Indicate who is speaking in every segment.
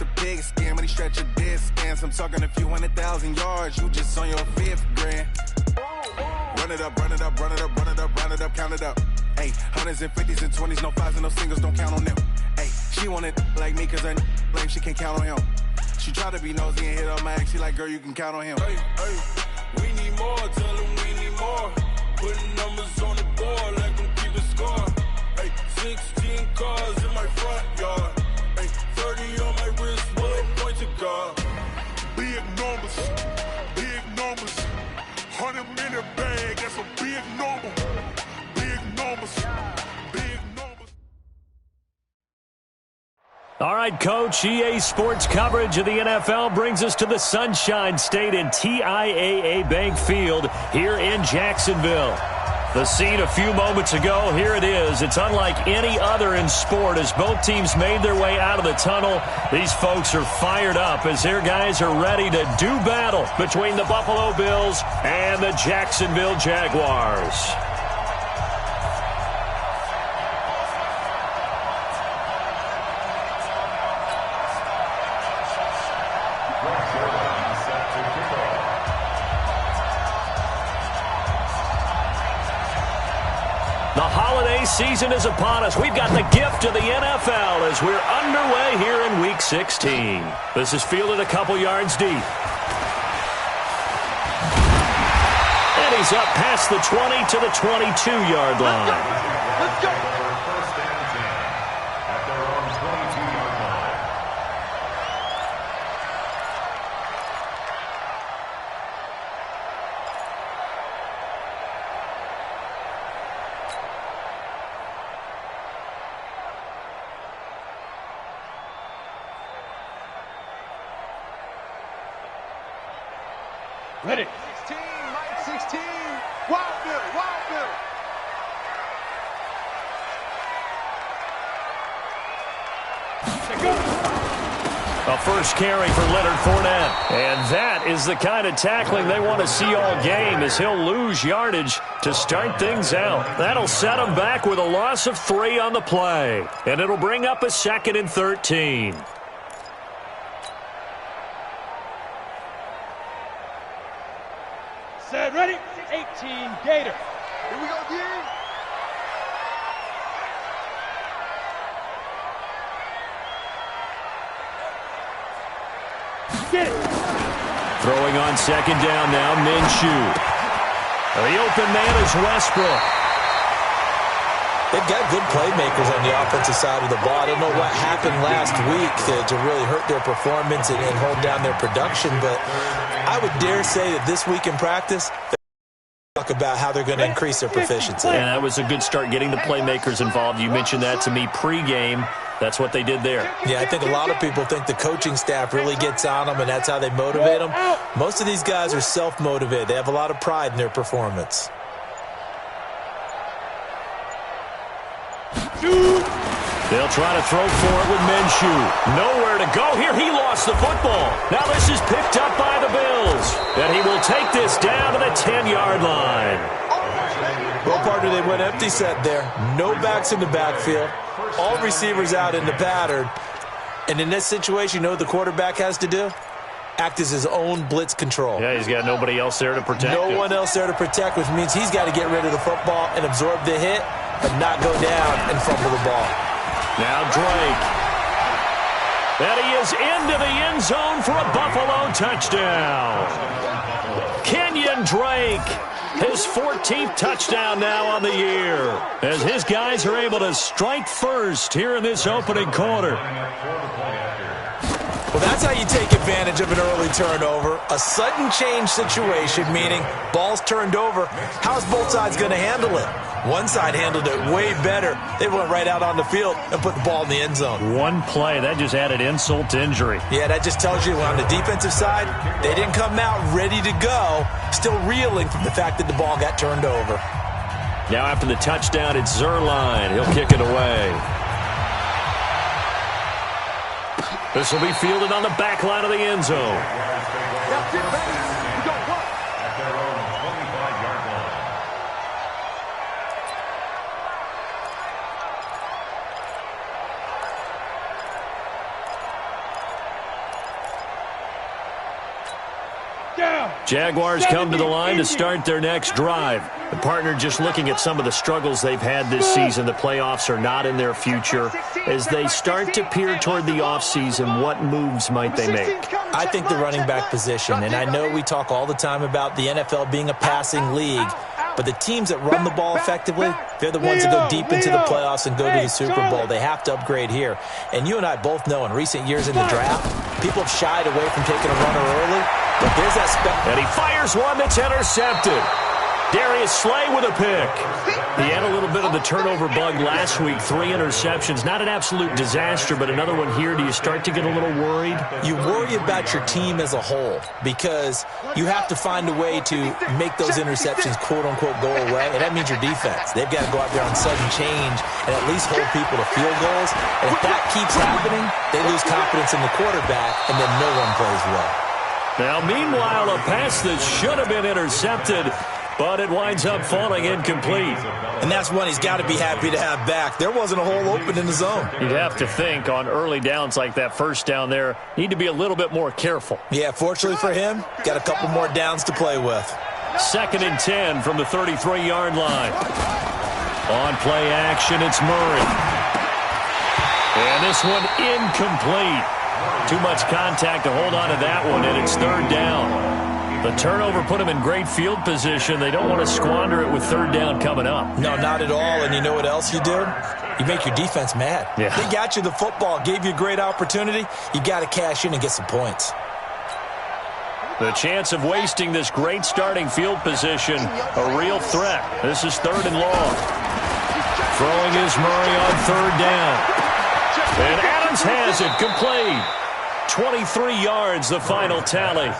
Speaker 1: it's a pig skin when he stretch a dead scans. I'm talking a few 100,000 yards, you just on your 5th grand. Run it up, run it up, run it up, run it up, run it up, count it up. Hey, hundreds and 50s and 20s, no 5s and no singles, don't count on them. Hey, she want it like me cause her lame, she can't count on him. She try to be nosy and hit up my ex, she like, girl, you can count on him.
Speaker 2: Hey, we need more, tell them we need more. Putting numbers on the board, like them keep a score. Hey, 16 cars in my front yard. Hey, 30 on my wrist, bullet point to God.
Speaker 3: Big numbers, 100 minute bag, that's a big number. Big numbers, big numbers.
Speaker 4: All right, Coach, EA Sports coverage of the NFL brings us to the Sunshine State in TIAA Bank Field here in Jacksonville. The scene a few moments ago, here it is. It's unlike any other in sport as both teams made their way out of the tunnel. These folks are fired up as their guys are ready to do battle between the Buffalo Bills and the Jacksonville Jaguars. The holiday season is upon us. We've got the gift of the NFL as we're underway here in Week 16. This is fielded a couple yards deep. And he's up past the 20 to the 22-yard line.
Speaker 5: Let's go.
Speaker 6: Ready.
Speaker 5: 16, Mike 16. Wild Bill, Wild Bill.
Speaker 4: A first carry for Leonard Fournette. And that is the kind of tackling they want to see all game as he'll lose yardage to start things out. That'll set him back with a loss of 3 on the play. And it'll bring up a 2nd and 13.
Speaker 6: Set, ready. 18, Gator.
Speaker 5: Here we go, D.
Speaker 6: Get it.
Speaker 4: Throwing on 2nd down now, Minshew. The open man is Westbrook.
Speaker 7: They've got good playmakers on the offensive side of the ball. I don't know what happened last week to really hurt their performance and hold down their production, but I would dare say that this week in practice, they're talk about how they're going to increase their proficiency.
Speaker 4: And that was a good start getting the playmakers involved. You mentioned that to me pregame. That's what they did there.
Speaker 7: Yeah, I think a lot of people think the coaching staff really gets on them, and that's how they motivate them. Most of these guys are self-motivated. They have a lot of pride in their performance.
Speaker 4: They'll try to throw for it with Minshew. Nowhere to go here. He lost the football. Now this is picked up by the Bills. And he will take this down to the 10-yard line.
Speaker 7: Well, partner, they went empty set there. No backs in the backfield. All receivers out in the pattern. And in this situation, you know what the quarterback has to do? Act as his own blitz control.
Speaker 4: Yeah, he's got nobody else there to protect him.
Speaker 7: No one else there to protect, which means he's got to get rid of the football and absorb the hit, but not go down and fumble the ball.
Speaker 4: Now Drake. And he is into the end zone for a Buffalo touchdown. Kenyon Drake, his 14th touchdown now on the year, as his guys are able to strike first here in this opening quarter.
Speaker 7: Well, that's how you take advantage of an early turnover. A sudden change situation, meaning ball's turned over. How's both sides going to handle it? One side handled it way better. They went right out on the field and put the ball in the end zone.
Speaker 4: One play, that just added insult to injury.
Speaker 7: Yeah, that just tells you on the defensive side, they didn't come out ready to go, still reeling from the fact that the ball got turned over.
Speaker 4: Now after the touchdown, it's Zerline. He'll kick it away. This will be fielded on the back line of the end zone. Jaguars come to the line to start their next drive. The partner just looking at some of the struggles they've had this season. The playoffs are not in their future. As they start to peer toward the offseason, what moves might they make?
Speaker 7: I think the running back position, and I know we talk all the time about the NFL being a passing league, but the teams that run the ball effectively, they're the ones that go deep into the playoffs and go to the Super Bowl. They have to upgrade here. And you and I both know in recent years in the draft, people have shied away from taking a runner early, but there's that
Speaker 4: and he fires one that's intercepted. Darius Slay with a pick. He had a little bit of the turnover bug last week. 3 interceptions. Not an absolute disaster, but another one here. Do you start to get a little worried?
Speaker 7: You worry about your team as a whole because you have to find a way to make those interceptions, quote-unquote, go away, and that means your defense. They've got to go out there on sudden change and at least hold people to field goals. And if that keeps happening, they lose confidence in the quarterback, and then no one plays well.
Speaker 4: Now, meanwhile, a pass that should have been intercepted, but it winds up falling incomplete.
Speaker 7: And that's one he's got to be happy to have back. There wasn't a hole open in the zone.
Speaker 4: You'd have to think on early downs like that first down there, need to be a little bit more careful.
Speaker 7: Yeah, fortunately for him, got a couple more downs to play with.
Speaker 4: 2nd and 10 from the 33-yard line. On play action, it's Murray. And this one incomplete. Too much contact to hold on to that one, and it's 3rd down. The turnover put them in great field position. They don't want to squander it with 3rd down coming up.
Speaker 7: No, not at all. And you know what else you do? You make your defense mad.
Speaker 4: Yeah.
Speaker 7: They got you the football, gave you a great opportunity. You got to cash in and get some points.
Speaker 4: The chance of wasting this great starting field position, a real threat. This is 3rd and long. Throwing is Murray on 3rd down. And Adams has it, complete. 23 yards, the final tally.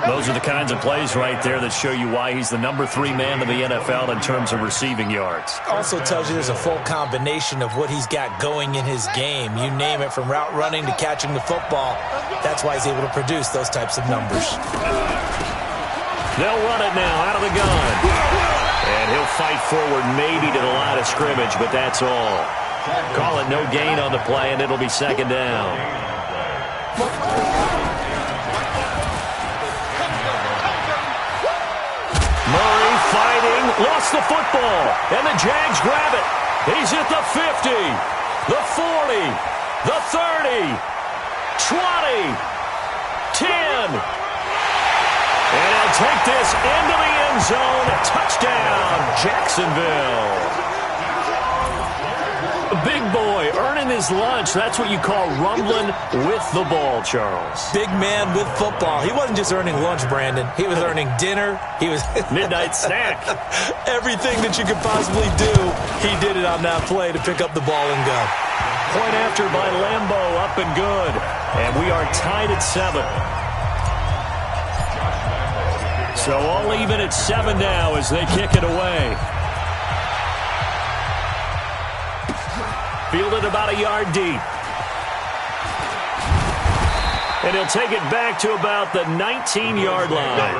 Speaker 4: Those are the kinds of plays right there that show you why he's the number 3 man in the NFL in terms of receiving yards.
Speaker 7: Also tells you there's a full combination of what he's got going in his game. You name it, from route running to catching the football. That's why he's able to produce those types of numbers.
Speaker 4: They'll run it now out of the gun. And he'll fight forward maybe to the line of scrimmage, but that's all. Call it no gain on the play, and it'll be 2nd down. Murray fighting, lost the football, and the Jags grab it. He's at the 50, the 40, the 30, 20, 10. And he'll take this into the end zone. Touchdown, Jacksonville. Big boy earning his lunch. That's what you call rumbling with the ball, Charles.
Speaker 7: Big man with football. He wasn't just earning lunch, Brandon. He was earning dinner. He was
Speaker 4: midnight snack.
Speaker 7: Everything that you could possibly do, he did it on that play to pick up the ball and go.
Speaker 4: Point after by Lambo, up and good. And we are tied at 7. So all even at 7 now as they kick it away. Fielded about a yard deep. And he'll take it back to about the 19-yard line.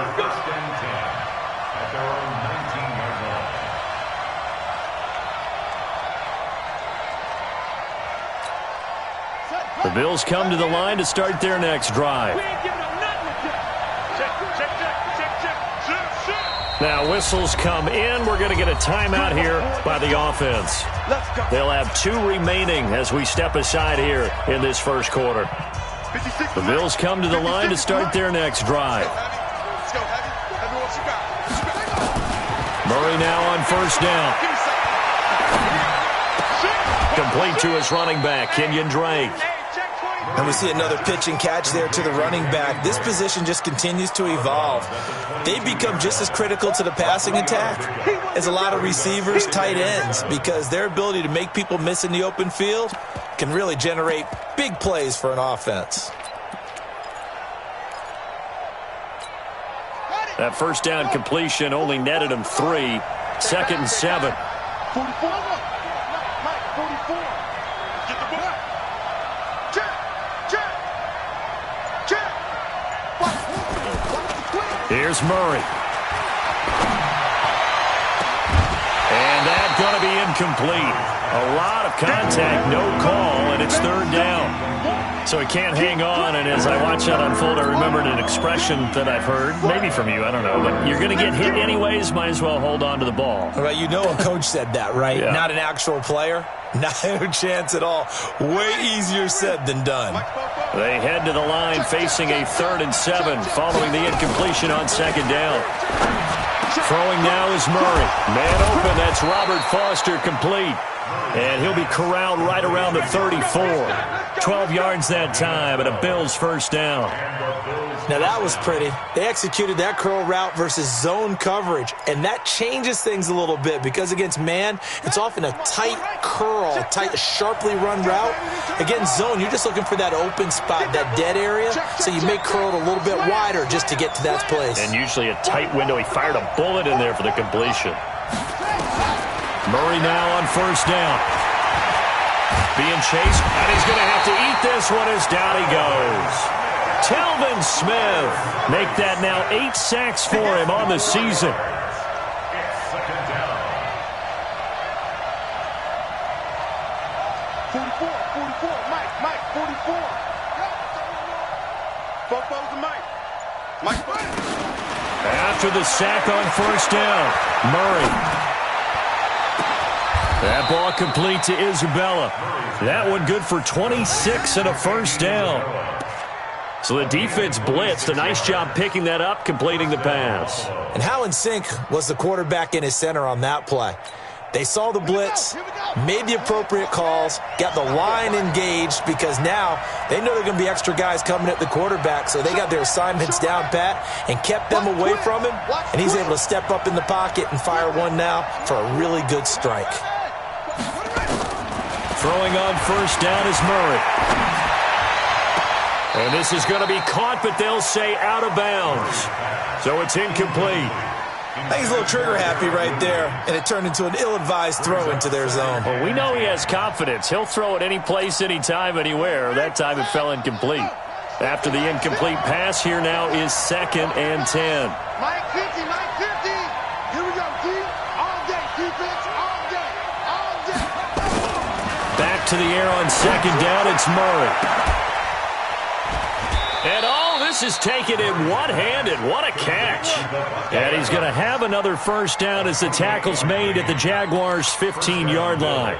Speaker 4: The Bills come to the line to start their next drive. Now whistles come in. We're going to get a timeout here by the offense. They'll have 2 remaining as we step aside here in this first quarter. The Bills come to the line to start their next drive. Murray now on 1st down. Complete to his running back, Kenyon Drake.
Speaker 7: And we see another pitch and catch there to the running back. This position just continues to evolve. They become just as critical to the passing attack as a lot of receivers, tight ends, because their ability to make people miss in the open field can really generate big plays for an offense.
Speaker 4: That 1st down completion only netted him 3. 2nd and 7.
Speaker 5: 44. Get the ball.
Speaker 4: Here's Murray. And that's going to be incomplete. A lot of contact, no call, and it's 3rd down. So he can't hang on, and as I watch that unfold, I remembered an expression that I've heard, maybe from you, I don't know, but you're going to get hit anyways, might as well hold on to the ball.
Speaker 7: All right, you know a coach said that, right?
Speaker 4: Yeah.
Speaker 7: Not an actual player. No chance at all. Way easier said than done.
Speaker 4: They head to the line facing a 3rd and 7 following the incompletion on 2nd down. Throwing now is Murray. Man open, that's Robert Foster complete. And he'll be corralled right around the 34. 12 yards that time and a Bills first down.
Speaker 7: Now that was pretty. They executed that curl route versus zone coverage, and that changes things a little bit because against man, it's often a tight curl, tight, sharply run route. Against zone, you're just looking for that open spot, that dead area, so you may curl it a little bit wider just to get to that place.
Speaker 4: And usually a tight window. He fired a bullet in there for the completion. Murray now on 1st down. Being chased, and he's going to have to eat this one as down he goes. Telvin Smith make that now 8 sacks for him on the season. After the sack on 1st down, Murray. That ball complete to Isabella. That one good for 26 and a first down. So the defense blitzed. A nice job picking that up, completing the pass.
Speaker 7: And how in sync was the quarterback in his center on that play? They saw the blitz, made the appropriate calls, got the line engaged because now they know there are going to be extra guys coming at the quarterback, so they got their assignments down pat and kept them away from him, and he's able to step up in the pocket and fire one now for a really good strike.
Speaker 4: Throwing on 1st down is Murray. And this is going to be caught, but they'll say out of bounds. So it's incomplete.
Speaker 7: I think he's a little trigger happy right there, and it turned into an ill-advised throw into their zone.
Speaker 4: Well, we know he has confidence. He'll throw it any place, anytime, anywhere. That time it fell incomplete. After the incomplete pass, here now is 2nd and 10.
Speaker 5: Mike 50, Mike 50. Here we go, D. All day, defense, all day, all day.
Speaker 4: Back to the air on 2nd down, it's Murray. And all this is taken in one-handed. What a catch. And he's going to have another first down as the tackle's made at the Jaguars' 15-yard line.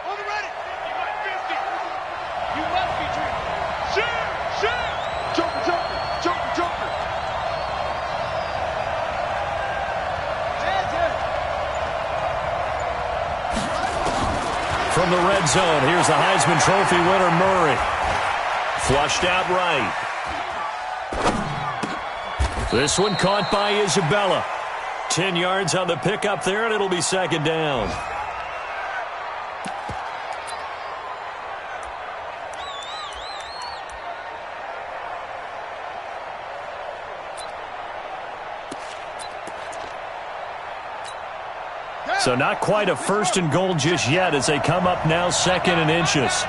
Speaker 5: On the ready. 50. You must be dreaming. Shoot. Joker.
Speaker 4: From the red zone, here's the Heisman Trophy winner, Murray. Flushed out right. This one caught by Isabella. 10 yards on the pickup there, and it'll be 2nd down. So not quite a 1st and goal just yet as they come up now 2nd and inches.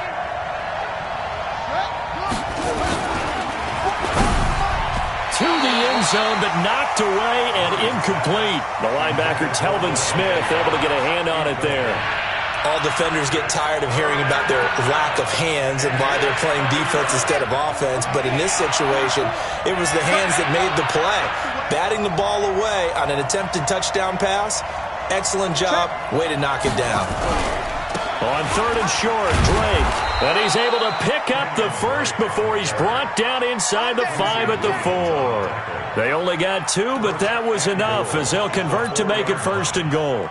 Speaker 4: To the end zone, but knocked away and incomplete. The linebacker, Telvin Smith, able to get a hand on it there.
Speaker 7: All defenders get tired of hearing about their lack of hands and why they're playing defense instead of offense. But in this situation, it was the hands that made the play. Batting the ball away on an attempted touchdown pass. Excellent job. Way to knock it down.
Speaker 4: On 3rd and short, Drake. And he's able to pick up the first before he's brought down inside the 5 at the 4. They only got 2, but that was enough as they'll convert to make it 1st and goal.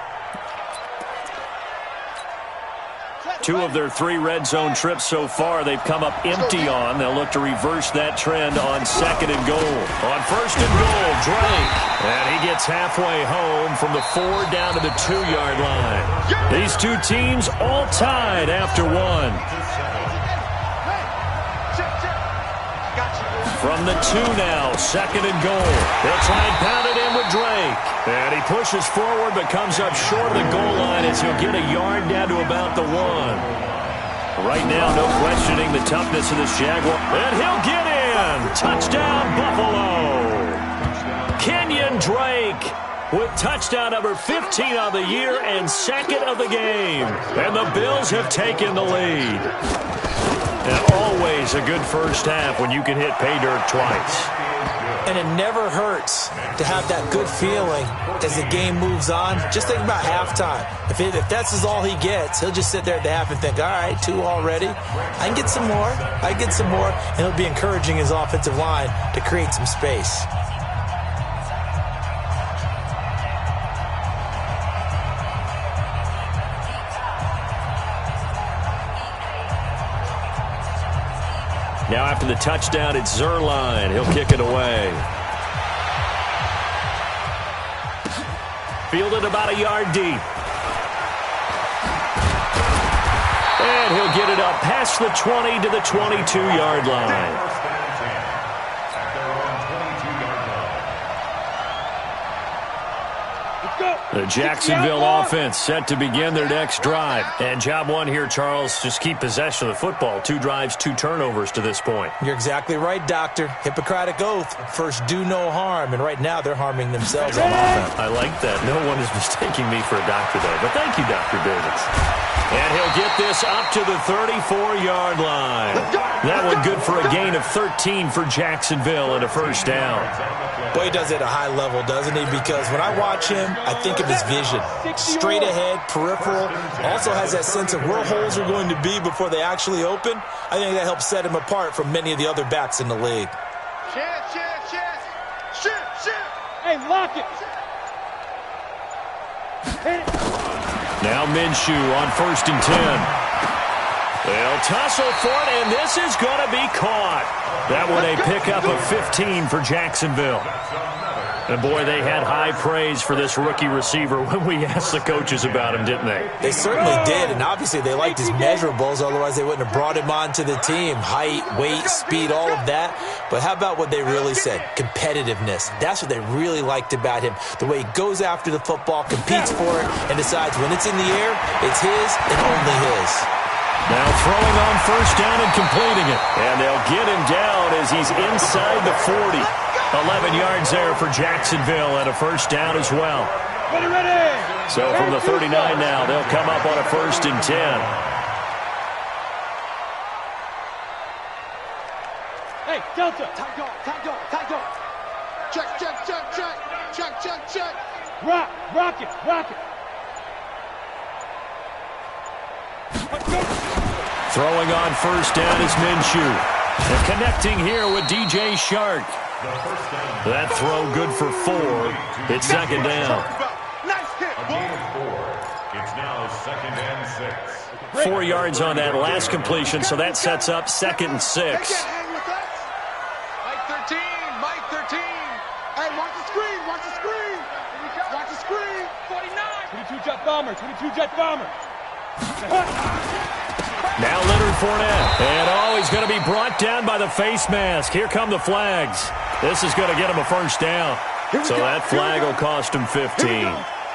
Speaker 4: 2 of their 3 red zone trips so far they've come up empty on. They'll look to reverse that trend on 2nd and goal. On 1st and goal, Drake. And he gets halfway home from the 4 down to the 2-yard line. These 2 teams all tied after 1. From the 2 now, 2nd and goal. They'll try and pound it in with Drake. And he pushes forward but comes up short of the goal line as he'll get a yard down to about the 1. Right now, no questioning the toughness of this Jaguar. And he'll get in. Touchdown, Buffalo. Kenyon Drake with touchdown number 15 on the year and second of the game. And the Bills have taken the lead. And always a good first half when you can hit pay dirt twice.
Speaker 7: And it never hurts to have that good feeling as the game moves on. Just think about halftime. If that's all he gets, he'll just sit there at the half and think, all right, 2 already. I can get some more. I can get some more. And he'll be encouraging his offensive line to create some space.
Speaker 4: Now after the touchdown, it's Zerline. He'll kick it away. Fielded about a yard deep. And he'll get it up past the 20 to the 22-yard line. The Jacksonville offense set to begin their next drive. And job one here, Charles, just keep possession of the football. 2 drives, 2 turnovers to this point.
Speaker 7: You're exactly right, Doctor. Hippocratic oath. First, do no harm. And right now, they're harming themselves on offense.
Speaker 4: I like that. No one is mistaking me for a doctor there. But thank you, Dr. Davis. And he'll get this up to the 34-yard line. That one good for a gain of 13 for Jacksonville and a first down.
Speaker 7: Boy, he does it at a high level, doesn't he? Because when I watch him, I think of his vision. Straight ahead, peripheral. Also has that sense of where holes are going to be before they actually open. I think that helps set him apart from many of the other backs in the league.
Speaker 6: Hey, lock it. Hit it.
Speaker 4: Now Minshew on 1st and 10. They'll tussle for it, and this is going to be caught. That one a pickup of 15 for Jacksonville. And, boy, they had high praise for this rookie receiver when we asked the coaches about him, didn't they?
Speaker 7: They certainly did, and obviously they liked his measurables. Otherwise, they wouldn't have brought him onto the team. Height, weight, speed, all of that. But how about what they really said? Competitiveness. That's what they really liked about him. The way he goes after the football, competes for it, and decides when it's in the air, it's his and only his.
Speaker 4: Now throwing on 1st down and completing it. And they'll get him down as he's inside the 40. 11 yards there for Jacksonville and a first down as well.
Speaker 6: Ready.
Speaker 4: So from the 39 now, they'll come up on a 1st and 10.
Speaker 6: Hey, Delta.
Speaker 5: Tight go. Check.
Speaker 6: Rock it.
Speaker 4: Throwing on 1st down is Minshew. And connecting here with DJ Shark. That throw good for 4. It's 2nd down.
Speaker 5: Nice hit.
Speaker 3: It's now 2nd and 6.
Speaker 4: 4 yards on that last completion, so that sets up 2nd and 6.
Speaker 5: Mike 13. Hey, watch the screen. Watch the screen.
Speaker 6: 49. 22 jet bomber.
Speaker 4: Now Leonard Fournette. And he's going to be brought down by the face mask. Here come the flags. This is going to get him a first down. So that flag will cost him 15.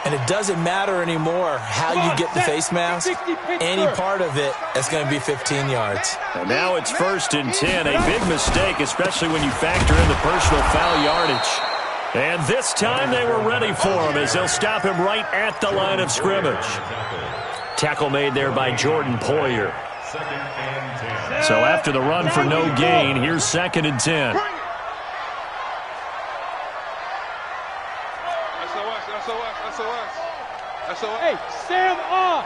Speaker 7: And it doesn't matter anymore how you get the face mask. Any part of it is going to be 15 yards.
Speaker 4: And now it's 1st and 10. A big mistake, especially when you factor in the personal foul yardage. And this time they were ready for him as they'll stop him right at the line of scrimmage. Tackle made there by Jordan Poyer. So after the run for no gain, here's 2nd and 10.
Speaker 6: SOS. Hey, Sam off.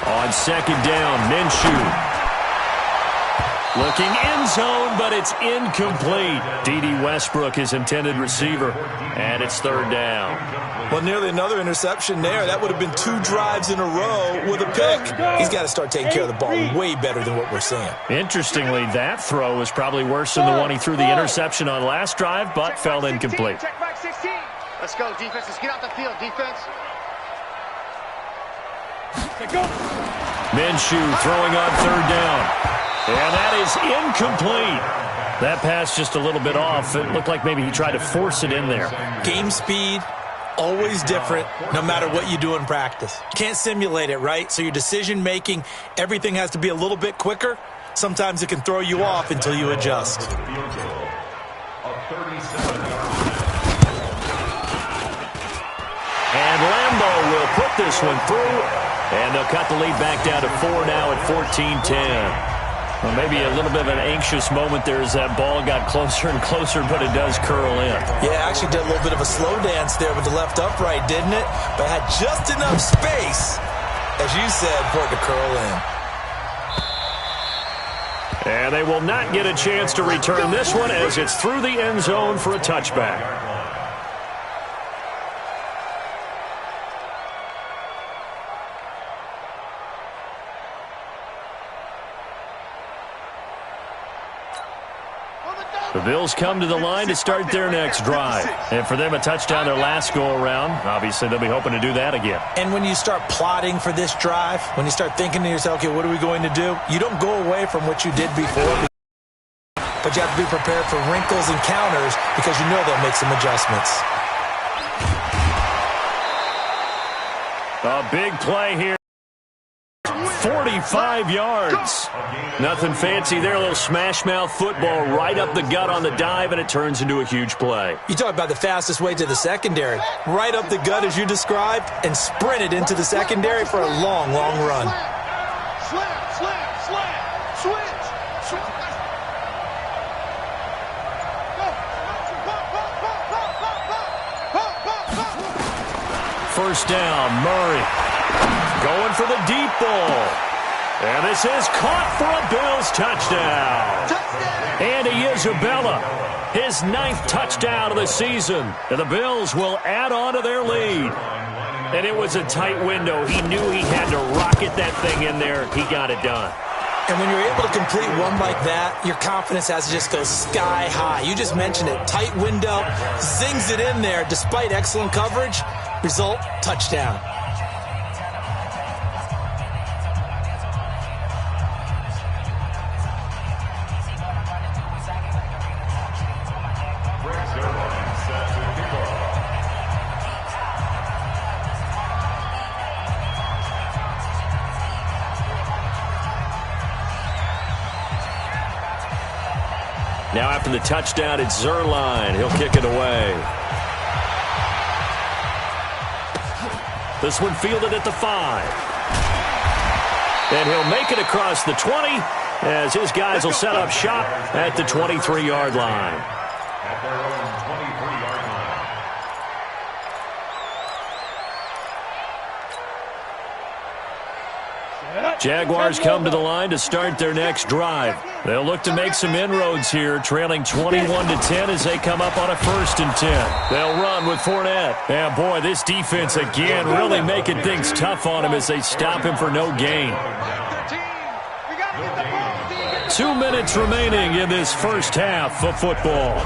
Speaker 4: On 2nd down, Minshew. Looking end zone, but it's incomplete. D.D. Westbrook, his intended receiver, and it's 3rd down.
Speaker 7: Well, nearly another interception there. That would have been 2 drives in a row with a pick. He's got to start taking care of the ball way better than what we're seeing.
Speaker 4: Interestingly, that throw was probably worse than the one he threw the interception on last drive, but fell incomplete.
Speaker 5: Check back 16. Let's go, defense. Let's get out the field, defense.
Speaker 4: Minshew throwing on 3rd down. And that is incomplete. That pass just a little bit off. It looked like maybe he tried to force it in there.
Speaker 7: Game speed, always different, no matter what you do in practice. You can't simulate it, right? So your decision-making, everything has to be a little bit quicker. Sometimes it can throw you off until you adjust.
Speaker 4: Romo will put this one through, and they'll cut the lead back down to 4 now at 14-10. Well, maybe a little bit of an anxious moment there as that ball got closer and closer, but it does curl in.
Speaker 7: Yeah, actually did a little bit of a slow dance there with the left upright, didn't it? But had just enough space, as you said, for it to curl in.
Speaker 4: And they will not get a chance to return this one as it's through the end zone for a touchback. The Bills come to the line to start their next drive. And for them, a touchdown their last go-around. Obviously, they'll be hoping to do that again.
Speaker 7: And when you start plotting for this drive, when you start thinking to yourself, okay, what are we going to do? You don't go away from what you did before. But you have to be prepared for wrinkles and counters because you know they'll make some adjustments.
Speaker 4: A big play here. 45 yards. Nothing fancy there. A little smash-mouth football right up the gut on the dive, and it turns into a huge play.
Speaker 7: You talk about the fastest way to the secondary. Right up the gut, as you described, and sprinted into the secondary for a long, long run.
Speaker 4: First down, Murray. Going for the deep ball. And this is caught for a Bills touchdown. Andy Isabella, his 9th touchdown of the season. And the Bills will add on to their lead. And it was a tight window. He knew he had to rocket that thing in there. He got it done.
Speaker 7: And when you're able to complete one like that, your confidence has to just go sky high. You just mentioned it. Tight window, zings it in there despite excellent coverage. Result, touchdown.
Speaker 4: Now after the touchdown, it's Zerline. He'll kick it away. This one fielded at the 5. And he'll make it across the 20 as his guys will set up shop at the 23-yard line.
Speaker 8: At their own 23-yard line.
Speaker 4: Jaguars come to the line to start their next drive. They'll look to make some inroads here, trailing 21-10 as they come up on a 1st and 10. They'll run with Fournette. And boy, this defense again really making things tough on him as they stop him for no gain. 2 minutes remaining in this first half of football.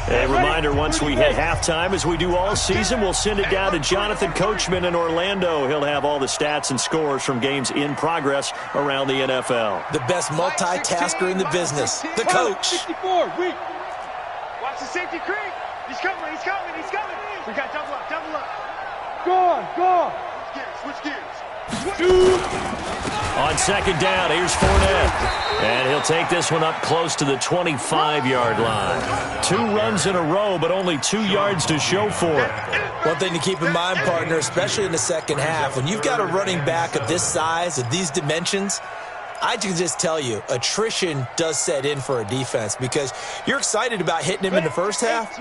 Speaker 4: A reminder, once we hit halftime, as we do all season, we'll send it down to Jonathan Coachman in Orlando. He'll have all the stats and scores from games in progress around the NFL.
Speaker 7: The best multitasker in the business, the coach.
Speaker 6: 64, weak.
Speaker 5: Watch the safety creep. He's coming, he's coming, he's coming. We got double up, double up.
Speaker 6: Go on.
Speaker 5: Switch gears.
Speaker 4: On second down, here's Fournette. And he'll take this one up close to the 25-yard line. 2 runs in a row, but only 2 yards to show for it.
Speaker 7: One thing to keep in mind, partner, especially in the second half, when you've got a running back of this size, of these dimensions, I can just tell you, attrition does set in for a defense because you're excited about hitting him in the first half.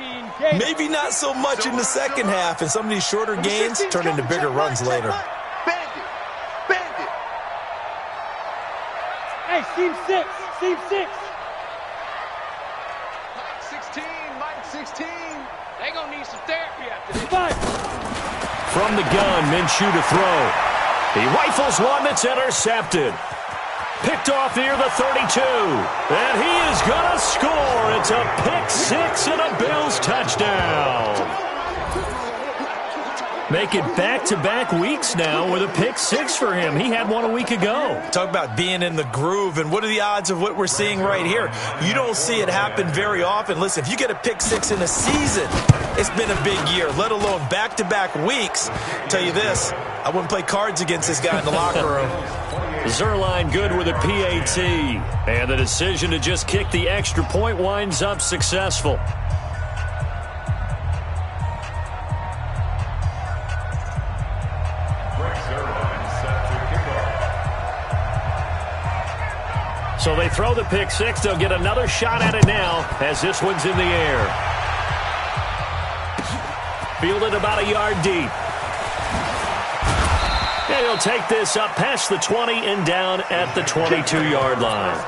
Speaker 7: Maybe not so much in the second half, and some of these shorter gains turn into bigger runs later.
Speaker 6: Hey, seam 6. Seam 6.
Speaker 5: Mike 16. They gonna need some therapy after this.
Speaker 6: 5.
Speaker 4: From the gun, Minshew to throw. He rifles one that's intercepted. Picked off near the 32. And he is going to score. It's a pick 6 and a Bills touchdown. Make it back-to-back weeks now with a pick six for him. He had one a week ago.
Speaker 7: Talk about being in the groove, and what are the odds of what we're seeing right here? You don't see it happen very often. Listen, if you get a pick six in a season, it's been a big year, let alone back-to-back weeks. I'll tell you this, I wouldn't play cards against this guy in the locker room.
Speaker 4: Zerline good with a PAT. And the decision to just kick the extra point winds up successful. So they throw the pick six. They'll get another shot at it now as this one's in the air. Fielded about a yard deep. And he'll take this up past the 20 and down at the 22-yard line.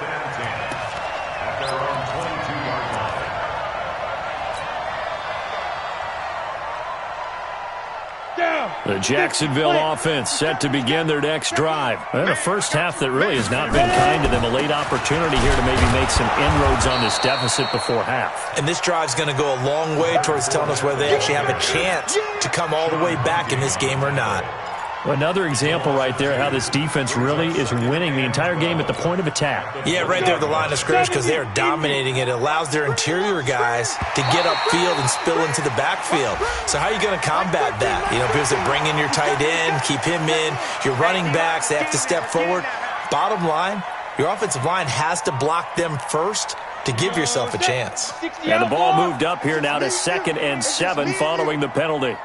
Speaker 4: The Jacksonville offense set to begin their next drive. And a first half that really has not been kind to them. A late opportunity here to maybe make some inroads on this deficit before half.
Speaker 7: And this drive's going to go a long way towards telling us whether they actually have a chance to come all the way back in this game or not.
Speaker 4: Another example right there how this defense really is winning the entire game at the point of attack.
Speaker 7: Yeah, right there at the line of scrimmage because they are dominating it. It allows their interior guys to get upfield and spill into the backfield. So how are you going to combat that? You know, because they bring in your tight end, keep him in. Your running backs, they have to step forward. Bottom line, your offensive line has to block them first to give yourself a chance.
Speaker 4: And the ball moved up here now to 2nd and 7 following the penalty.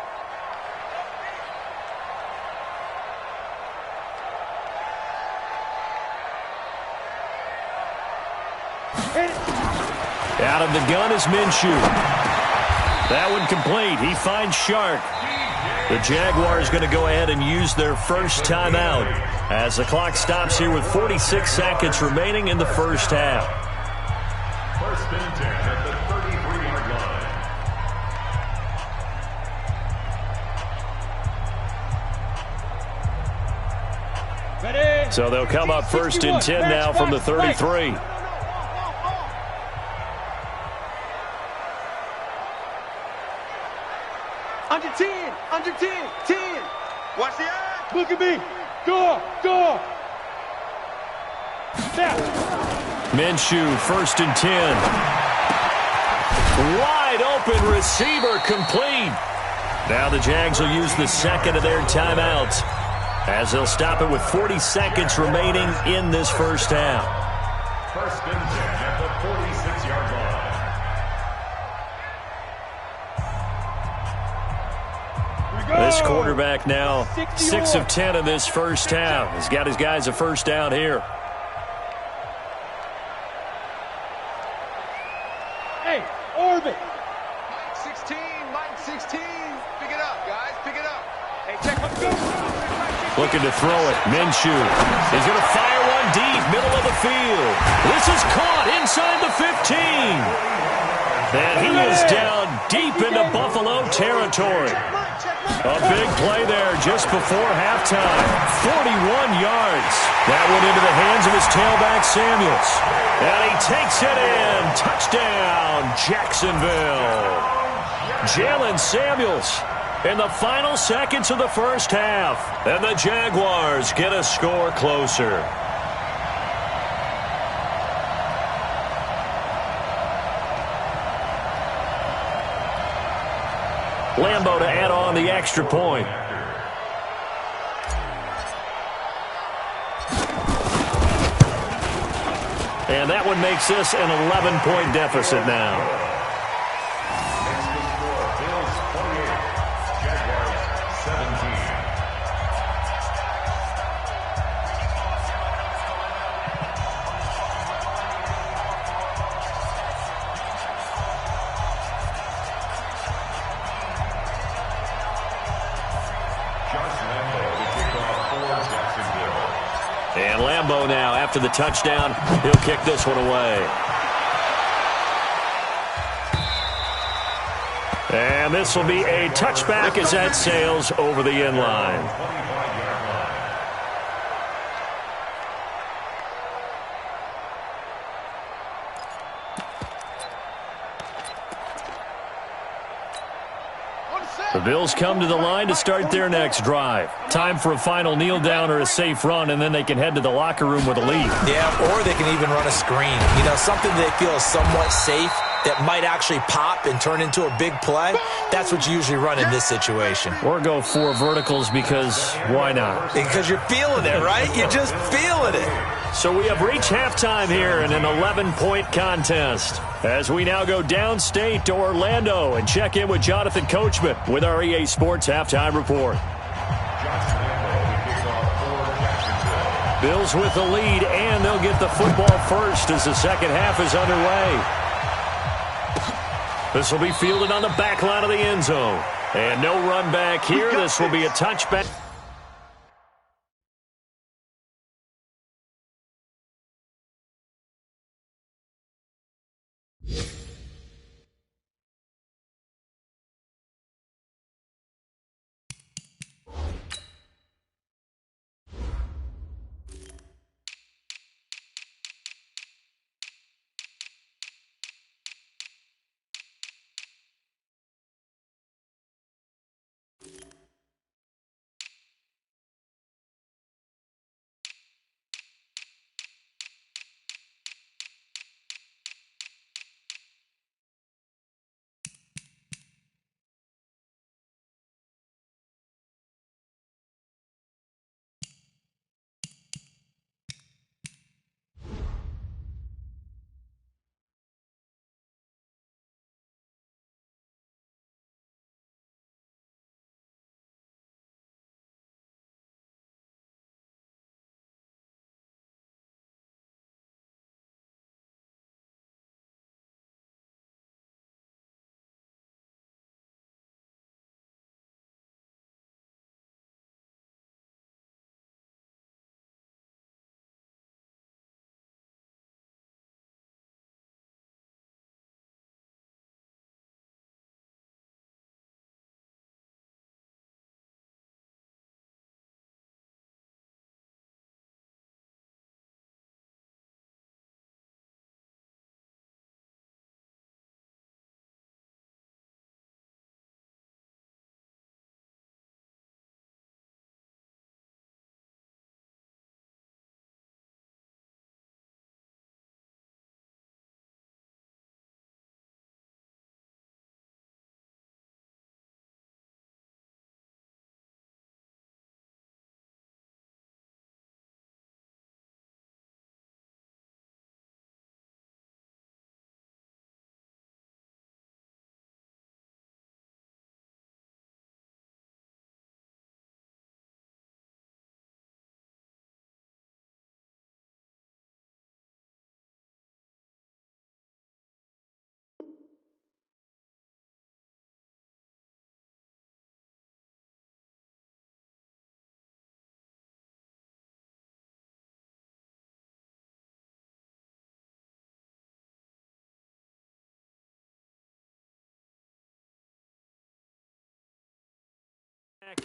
Speaker 4: Out of the gun is Minshew. That one complete. He finds Shark. The Jaguars going to go ahead and use their first timeout as the clock stops here with 46 seconds remaining in the first half.
Speaker 8: First and 10 at the 33-yard line.
Speaker 6: Ready?
Speaker 4: So they'll come up first and 10 now from the 33.
Speaker 5: Under 10, under 10, 10. Watch the eye.
Speaker 6: Look at me. Go, go. Snap.
Speaker 4: Minshew, first and 10. Wide open receiver complete. Now the Jags will use the second of their timeouts as they'll stop it with 40 seconds remaining in this first half.
Speaker 8: First and 10 at the 46-yard line.
Speaker 4: This quarterback now 6 of 10 in this first half. He's got his guys a first down here.
Speaker 6: Hey, orbit.
Speaker 5: Mike 16, Mike 16. Pick it up, guys. Pick it up. Hey, check. Let's go.
Speaker 4: Looking to throw it. Minshew is going to fire one deep, middle of the field. This is caught inside the 15. And he is down deep into Buffalo territory. A big play there just before halftime. 41 yards. That went into the hands of his tailback, Samuels. And he takes it in. Touchdown, Jacksonville. Jalen Samuels in the final seconds of the first half. And the Jaguars get a score closer. Lambeau to add on the extra point. And that one makes this an 11-point deficit now.
Speaker 8: Next score, Bills 28, Jaguars 17.
Speaker 4: And Lambeau now, after the touchdown, he'll kick this one away. And this will be a touchback as that sails over the end line. The Bills come to the line to start their next drive. Time for a final kneel down or a safe run, and then they can head to the locker room with a lead.
Speaker 7: Yeah, or they can even run a screen. You know, something they feel is somewhat safe that might actually pop and turn into a big play. That's what you usually run in this situation.
Speaker 4: Or go 4 verticals because why not?
Speaker 7: Because you're feeling it, right? You're just feeling it.
Speaker 4: So we have reached halftime here in an 11-point contest. As we now go downstate to Orlando and check in with Jonathan Coachman with our EA Sports Halftime Report. Bills with the lead, and they'll get the football first as the second half is underway. This will be fielded on the back line of the end zone. And no run back here. This will be a touchback.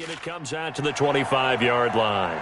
Speaker 4: And it comes out to the 25-yard line.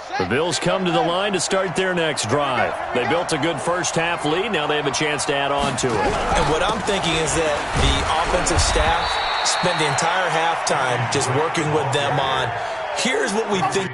Speaker 4: The Bills come to the line to start their next drive. They built a good first-half lead. Now they have a chance to add on to it.
Speaker 7: And what I'm thinking is that the offensive staff spent the entire halftime just working with them on, here's what we think.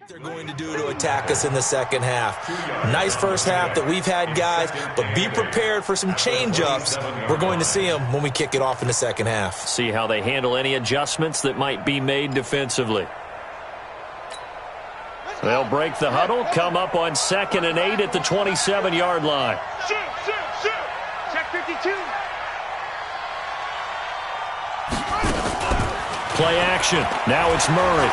Speaker 7: They're going to do to attack us in the second half. Nice first half that we've had, guys, but be prepared for some change-ups. We're going to see them when we kick it off in the second half.
Speaker 4: See how they handle any adjustments that might be made defensively. They'll break the huddle, come up on 2nd and 8 at the 27-yard line.
Speaker 5: Shoot, shoot, shoot. Check 52.
Speaker 4: Play action. Now it's Murray.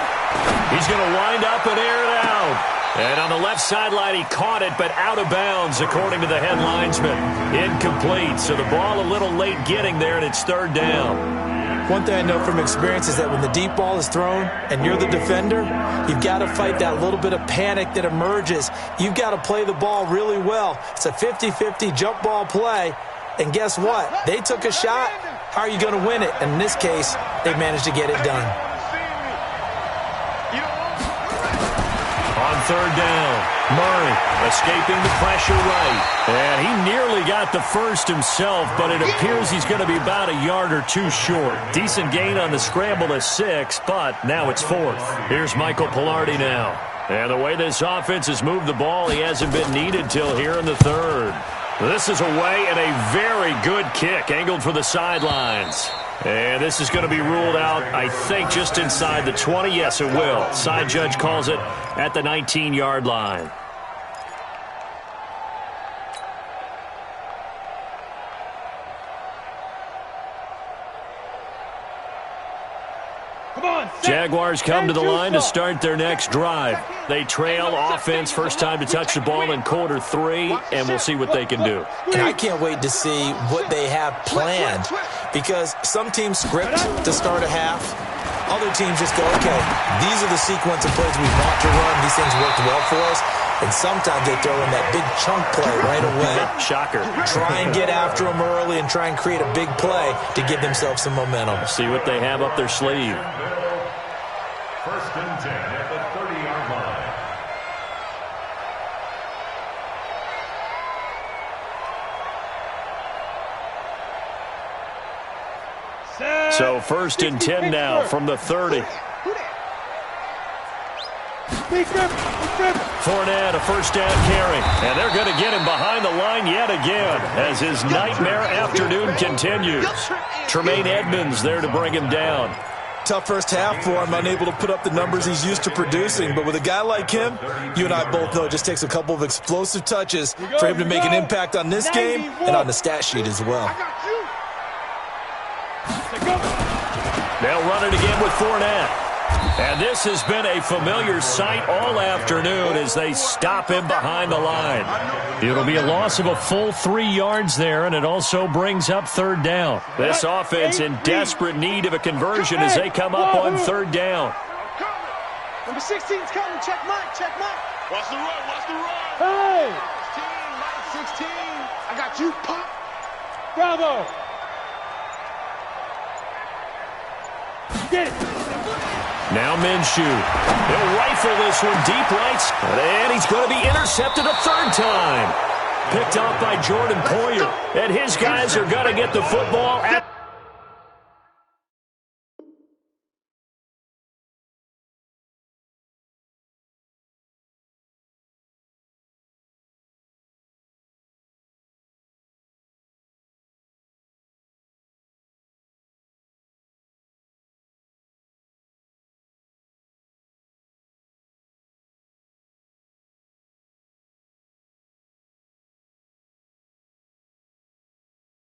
Speaker 4: He's going to wind up and air it out. And on the left sideline, he caught it, but out of bounds, according to the head linesman. Incomplete. So the ball a little late getting there, and it's 3rd down.
Speaker 7: One thing I know from experience is that when the deep ball is thrown and you're the defender, you've got to fight that little bit of panic that emerges. You've got to play the ball really well. It's a 50-50 jump ball play. And guess what? They took a shot. How are you going to win it? And in this case, they managed to get it done.
Speaker 4: On third down, Murray escaping the pressure right. And he nearly got the first himself, but it appears he's going to be about a yard or two short. Decent gain on the scramble to 6, but now it's 4th. Here's Michael Pilardi now. And the way this offense has moved the ball, he hasn't been needed till here in the 3rd. This is away and a very good kick, angled for the sidelines. And this is going to be ruled out, I think, just inside the 20. Yes, it will. Side judge calls it at the 19-yard line. Jaguars come to the line to start their next drive. They trail offense, first time to touch the ball in quarter 3, and we'll see what they can do.
Speaker 7: And I can't wait to see what they have planned, because some teams script to start a half. Other teams just go, okay, these are the sequence of plays we want to run. These things worked well for us. And sometimes they throw in that big chunk play right away.
Speaker 4: Shocker.
Speaker 7: Try and get after them early and try and create a big play to give themselves some momentum.
Speaker 4: See what they have up their sleeve.
Speaker 8: First and 10 at the 30-yard line.
Speaker 4: So first and 10 now from the 30. Fournette, a first down carry. And they're going to get him behind the line yet again as his nightmare afternoon continues. Tremaine Edmonds there to bring him down.
Speaker 7: Tough first half for him, unable to put up the numbers he's used to producing. But with a guy like him, you and I both know it just takes a couple of explosive touches for him to make an impact on this game and on the stat sheet as well.
Speaker 4: They'll run it again with Fournette. And this has been a familiar sight all afternoon as they stop him behind the line. It'll be a loss of a full 3 yards there, and it also brings up third down. This offense in desperate need of a conversion as they come up on third down.
Speaker 5: Number 16's coming. Check Mike. Check Mike.
Speaker 3: Watch the run. Watch the run.
Speaker 5: Hey! 16, Mike 16. I got you. Pop.
Speaker 6: Bravo. Get it.
Speaker 4: Now Minshew. He'll rifle this one deep right. And he's going to be intercepted a third time. Picked off by Jordan Poyer. And his guys are going to get the football at...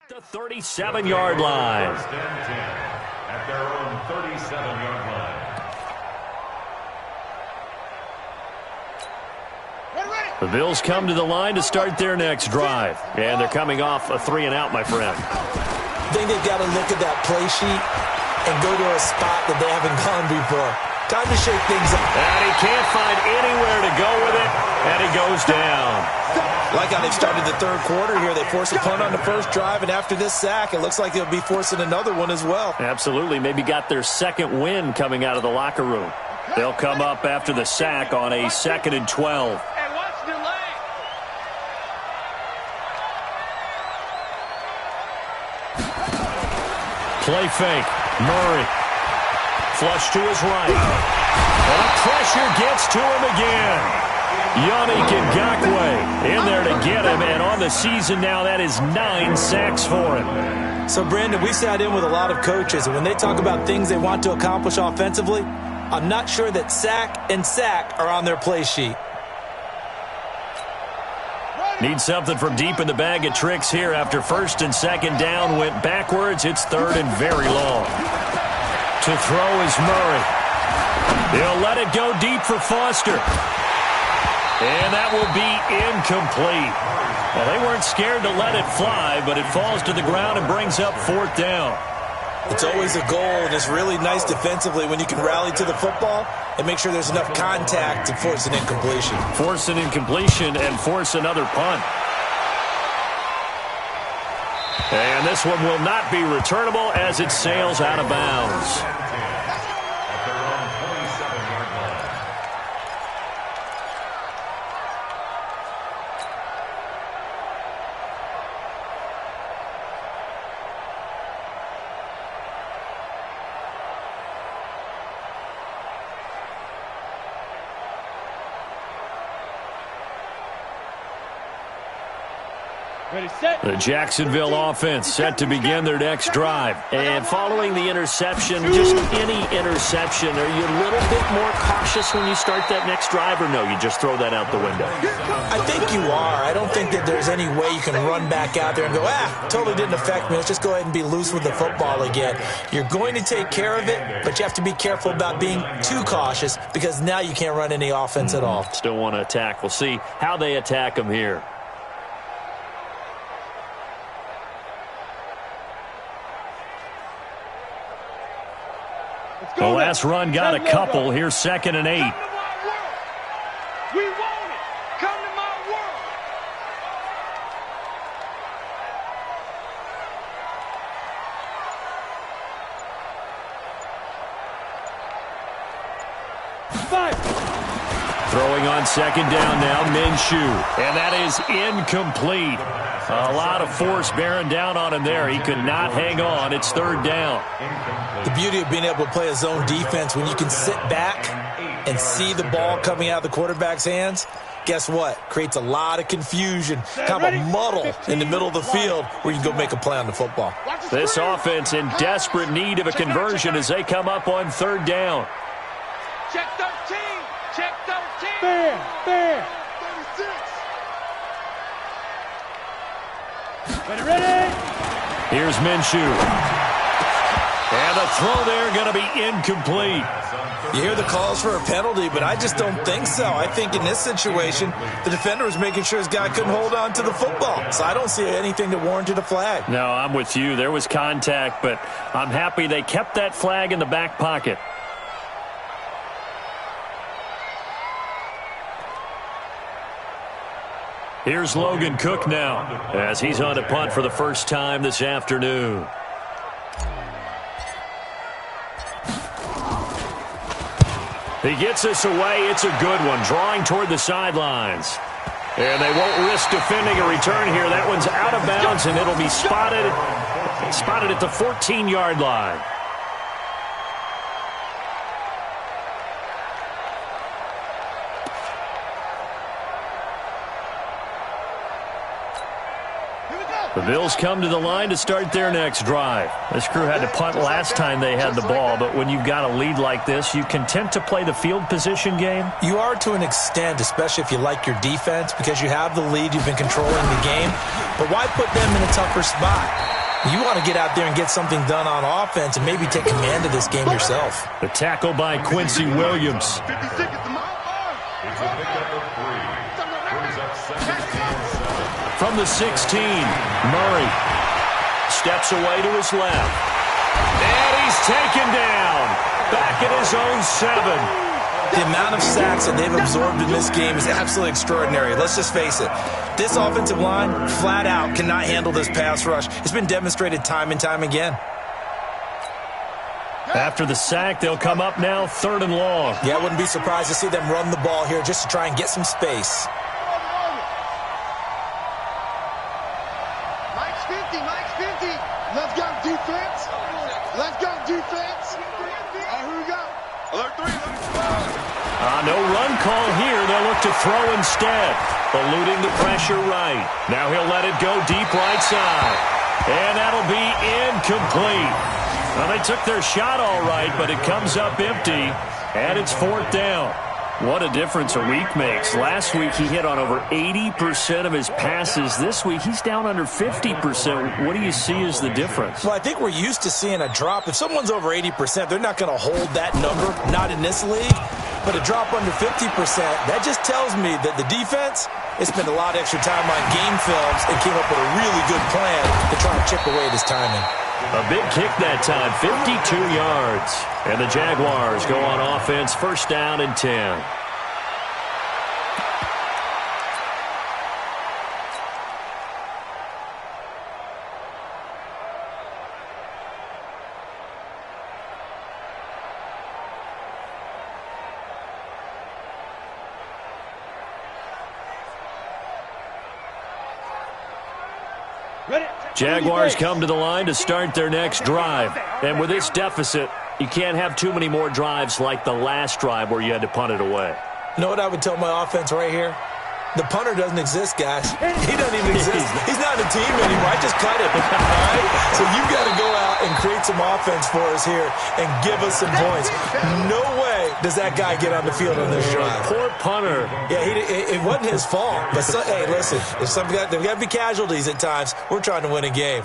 Speaker 4: the 37-yard line.
Speaker 8: First and 10 at their own 37-yard line.
Speaker 4: The Bills come to the line to start their next drive. And they're coming off a 3 and out, my friend.
Speaker 7: I think they've got to look at that play sheet and go to a spot that they haven't gone before. Time to shake things up.
Speaker 4: And he can't find anywhere to go with it, and he goes down.
Speaker 7: Like how they've started the third quarter here. They force a punt on the first drive, and after this sack, it looks like they'll be forcing another one as well.
Speaker 4: Absolutely. Maybe got their second win coming out of the locker room. They'll come up after the sack on a 2nd and 12.
Speaker 5: And watch the lane.
Speaker 4: Play fake. Murray. Flush to his right. And the pressure gets to him again. Yannick Ngakoue in there to get him, and on the season now, that is 9 sacks for him.
Speaker 7: So, Brandon, we sat in with a lot of coaches, and when they talk about things they want to accomplish offensively, I'm not sure that sack and sack are on their play sheet.
Speaker 4: Need something from deep in the bag of tricks here after first and second down went backwards. It's third and very long. To throw is Murray. He'll let it go deep for Foster. And that will be incomplete. Well, they weren't scared to let it fly, but it falls to the ground and brings up fourth down.
Speaker 7: It's always a goal, and it's really nice defensively when you can rally to the football and make sure there's enough contact to force an incompletion.
Speaker 4: Force an incompletion and force another punt. And this one will not be returnable as it sails out of bounds. The Jacksonville offense set to begin their next drive. And following the interception, just any interception, are you a little bit more cautious when you start that next drive, or no, you just throw that out the window?
Speaker 7: I think you are. I don't think that there's any way you can run back out there and go, totally didn't affect me. Let's just go ahead and be loose with the football again. You're going to take care of it, but you have to be careful about being too cautious because now you can't run any offense at all.
Speaker 4: Still want to attack. We'll see how they attack them here. The last run got a couple. Here's 2nd and 8.
Speaker 5: We want it. Come to my world.
Speaker 4: Throwing on 2nd down now, Minshew. And that is incomplete. A lot of force bearing down on him there. He could not hang on. It's 3rd down.
Speaker 7: The beauty of being able to play a zone defense when you can sit back and see the ball coming out of the quarterback's hands, guess what? Creates a lot of confusion, kind of a muddle in the middle of the field where you can go make a play on the football.
Speaker 4: This offense in desperate need of a conversion as they come up on 3rd down.
Speaker 5: Check 13. Check 13.
Speaker 6: Fair. 36. Ready?
Speaker 4: Here's Minshew. And the throw there going to be incomplete.
Speaker 7: You hear the calls for a penalty, but I just don't think so. I think in this situation, the defender was making sure his guy couldn't hold on to the football. So I don't see anything that warranted a flag.
Speaker 4: No, I'm with you. There was contact, but I'm happy they kept that flag in the back pocket. Here's Logan Cook now as he's on to punt for the first time this afternoon. He gets this away. It's a good one, drawing toward the sidelines. And they won't risk defending a return here. That one's out of bounds, and it'll be spotted at the 14-yard line. The Bills come to the line to start their next drive. This crew had to punt last time they had the ball, but when you've got a lead like this, you content to play the field position game?
Speaker 7: You are to an extent, especially if you like your defense, because you have the lead, you've been controlling the game. But why put them in a tougher spot? You want to get out there and get something done on offense and maybe take command of this game yourself.
Speaker 4: The tackle by Quincy Williams.
Speaker 3: 50 seconds to my It's a pickup of 3. Brings up 2nd and 7.
Speaker 4: From the 16, Murray steps away to his left. And he's taken down. Back at his own 7.
Speaker 7: The amount of sacks that they've absorbed in this game is absolutely extraordinary. Let's just face it. This offensive line, flat out, cannot handle this pass rush. It's been demonstrated time and time again.
Speaker 4: After the sack, they'll come up now 3rd and long.
Speaker 7: Yeah, I wouldn't be surprised to see them run the ball here just to try and get some space.
Speaker 5: Mike's 50. Let's go, defense. Let's go, defense. All right, here we go.
Speaker 3: Alert 3.
Speaker 4: No run call here. They'll look to throw instead. Eluding the pressure right. Now he'll let it go deep right side. And that'll be incomplete. Well, they took their shot all right, but it comes up empty. And it's 4th down. What a difference a week makes. Last week he hit on over 80% of his passes. This week he's down under 50%. What do you see as the difference?
Speaker 7: Well, I think we're used to seeing a drop. If someone's over 80%, they're not going to hold that number, not in this league. But a drop under 50%, that just tells me that the defense has spent a lot of extra time on game films and came up with a really good plan to try and chip away at his timing.
Speaker 4: A big kick that time, 52 yards. And the Jaguars go on offense, 1st down and 10. Jaguars come to the line to start their next drive. And with this deficit, you can't have too many more drives like the last drive where you had to punt it away.
Speaker 7: You know what I would tell my offense right here? The punter doesn't exist, guys. He doesn't even exist. He's not in the team anymore. I just cut him. All right? So you've got to go out and create some offense for us here and give us some points. No way does that guy get on the field on this drive.
Speaker 4: Poor punter.
Speaker 7: Yeah, it wasn't his fault. But hey, listen, there's got to be casualties at times. We're trying to win a game.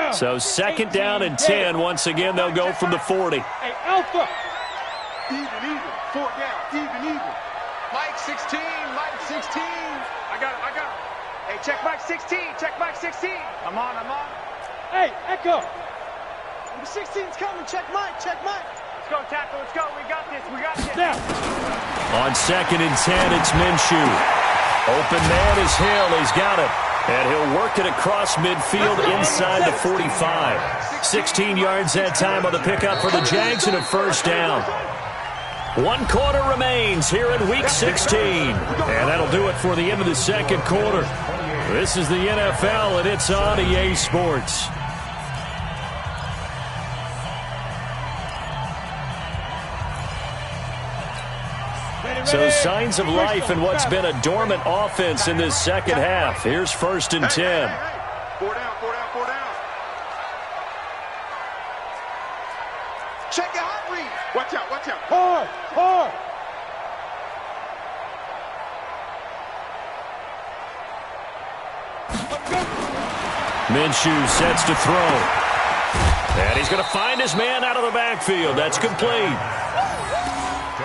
Speaker 4: So 2nd down and 10. Once again, they'll go from the 40.
Speaker 5: Hey, Alpha. Even. 4 down. Even. Mike 16. I got him. Hey, check Mike 16. I'm on. Hey, Echo. Number 16's coming. Check Mike. Let's go, tackle. Let's go. We got this.
Speaker 4: Now. On 2nd and 10, it's Minshew. Open man is Hill. He's got it. And he'll work it across midfield inside the 45. 16 yards that time on the pickup for the Jags and a 1st down. 1 quarter remains here in Week 16. And that'll do it for the end of the 2nd quarter. This is the NFL, and it's on EA Sports. So signs of life in what's been a dormant offense in this 2nd half. Here's 1st and 10.
Speaker 5: 4 down. Check your hot read. Watch out. Hard.
Speaker 4: Minshew sets to throw. And he's going to find his man out of the backfield. That's complete.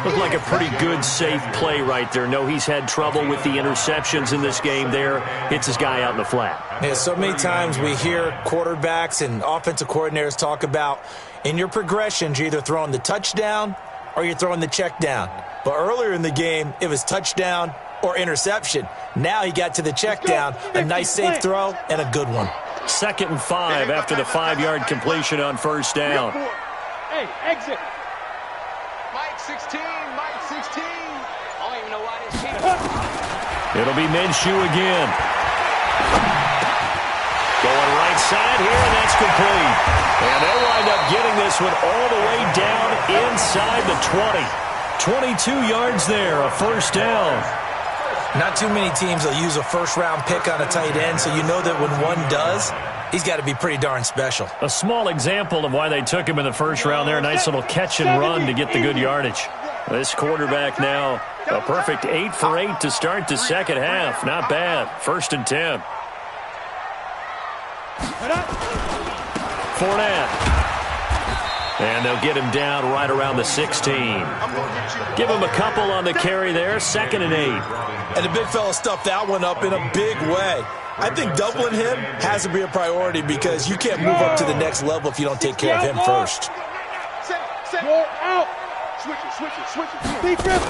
Speaker 4: Looked like a pretty good, safe play right there. No, he's had trouble with the interceptions in this game there. Hits his guy out in the flat.
Speaker 7: Yeah, so many times we hear quarterbacks and offensive coordinators talk about in your progressions, you're either throwing the touchdown or you're throwing the check down. But earlier in the game, it was touchdown or interception. Now he got to the check down, a nice safe throw, and a good one.
Speaker 4: 2nd and 5 after the 5-yard completion on 1st down.
Speaker 5: Hey, exit. Mike 16. I don't even know why this team.
Speaker 4: It'll be Minshew again. Going right side here, and that's complete. And they'll wind up getting this one all the way down inside the 20. 22 yards there, a 1st down.
Speaker 7: Not too many teams will use a 1st-round pick on a tight end, so you know that when one does, he's got to be pretty darn special.
Speaker 4: A small example of why they took him in the 1st round there. A nice little catch and run to get the good yardage. This quarterback now, a perfect 8 for 8 to start the 2nd half. Not bad. 1st and 10. Fournette. And they'll get him down right around the 16. Give him a couple on the carry there. 2nd and 8.
Speaker 7: And the big fella stuffed that one up in a big way. I think doubling him has to be a priority because you can't move up to the next level if you don't take care of him first.
Speaker 5: Roll out. Switch it. Be careful.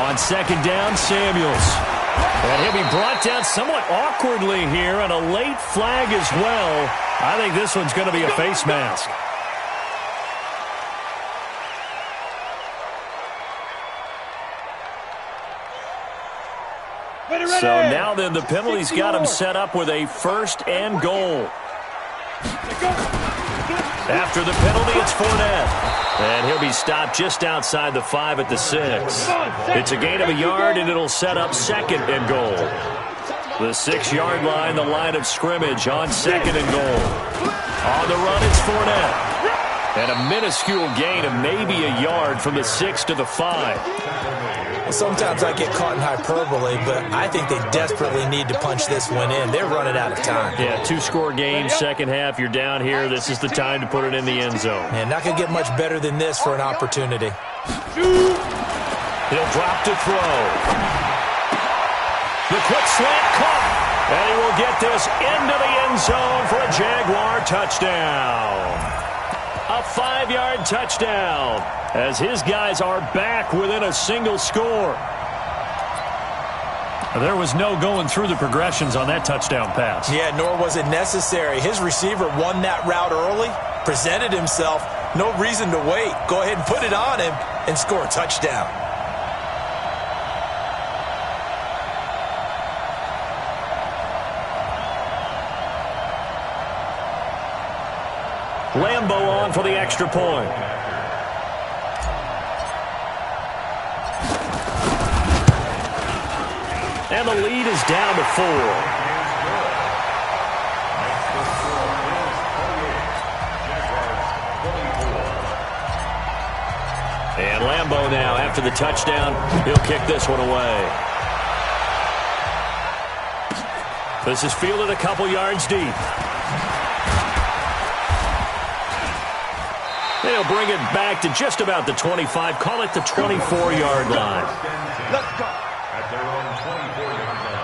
Speaker 4: On 2nd down, Samuels. And he'll be brought down somewhat awkwardly here, and a late flag as well. I think this one's going to be a face mask. So now then the penalty's got him set up with a 1st and goal. After the penalty, it's Fournette. And he'll be stopped just outside the 5 at the 6. It's a gain of a yard, and it'll set up 2nd and goal. The 6-yard line, the line of scrimmage on 2nd and goal. On the run, it's Fournette. And a minuscule gain of maybe a yard from the 6 to the 5.
Speaker 7: Sometimes I get caught in hyperbole, but I think they desperately need to punch this one in. They're running out of time.
Speaker 4: Yeah, 2-score game, 2nd half. You're down here. This is the time to put it in the end zone.
Speaker 7: And not going to get much better than this for an opportunity.
Speaker 4: He'll drop to throw. The quick slant caught. And he will get this into the end zone for a Jaguar touchdown. A 5-yard touchdown as his guys are back within a single score. There was no going through the progressions on that touchdown pass.
Speaker 7: Yeah, nor was it necessary. His receiver won that route early, presented himself, No reason to wait. Go ahead and put it on him and score a touchdown.
Speaker 4: Lambeau on for the extra point. And the lead is down to 4. And Lambeau now, after the touchdown, he'll kick this one away. This is fielded a couple yards deep. They'll bring it back to just about the 25. Call it the 24-yard line.
Speaker 8: Let's go. At their own 24-yard line.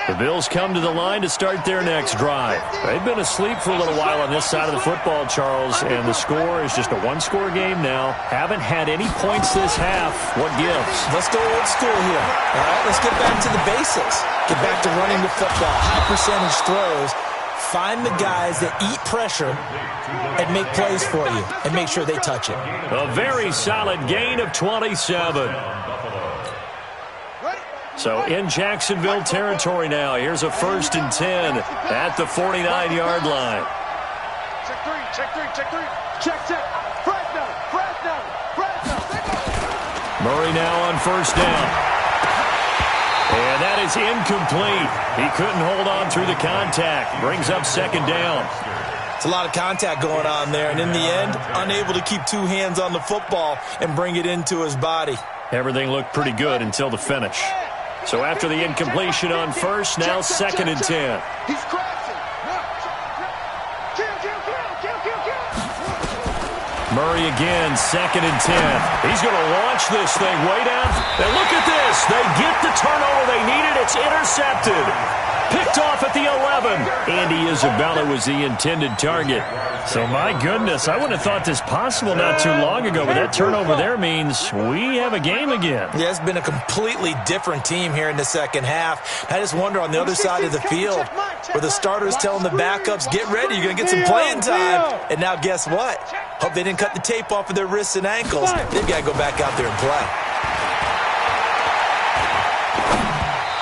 Speaker 4: The Bills come to the line to start their next drive. They've been asleep for a little while on this side of the football, Charles, and the score is just a one-score game now. Haven't had any points this half. What gives?
Speaker 7: Let's go old school here. All right, let's get back to the basics. Get back to running the football, high percentage throws. Find the guys that eat pressure and make plays for you and make sure they touch it.
Speaker 4: A very solid gain of 27. So in Jacksonville territory now. Here's a 1st and 10 at the 49-yard line.
Speaker 5: Check three, check three, check three. Check. Fresno.
Speaker 4: Murray now on 1st down. And that is incomplete. He couldn't hold on through the contact. Brings up 2nd down.
Speaker 7: It's a lot of contact going on there, and in the end, unable to keep 2 hands on the football and bring it into his body.
Speaker 4: Everything looked pretty good until the finish. So after the incompletion on 1st, now 2nd and 10.
Speaker 5: He's crashing.
Speaker 4: Murray again, 2nd and 10. He's going to launch this thing way down. And look at this. They get the turnover they needed. It's intercepted. Picked off at the 11. Andy Isabella was the intended target. So, my goodness, I wouldn't have thought this possible not too long ago, but that turnover there means we have a game again.
Speaker 7: Yeah, it's been a completely different team here in the second half. I just wonder on the other side of the field where the starters telling the backups, get ready, you're going to get some playing time. And now guess what? Hope they didn't cut the tape off of their wrists and ankles. They've got to go back out there and play.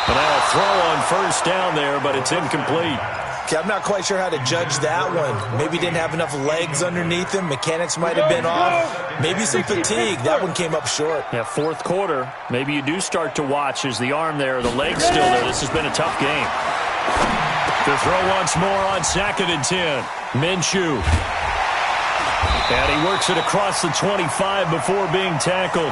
Speaker 4: And now a throw on 1st down there, but it's incomplete.
Speaker 7: Okay, I'm not quite sure how to judge that one. Maybe didn't have enough legs underneath him. Mechanics might have been off. Maybe some fatigue. That one came up short.
Speaker 4: Yeah, 4th quarter. Maybe you do start to watch as the arm there, the leg's still there. This has been a tough game. To throw once more on 2nd and 10. Minshew. And he works it across the 25 before being tackled.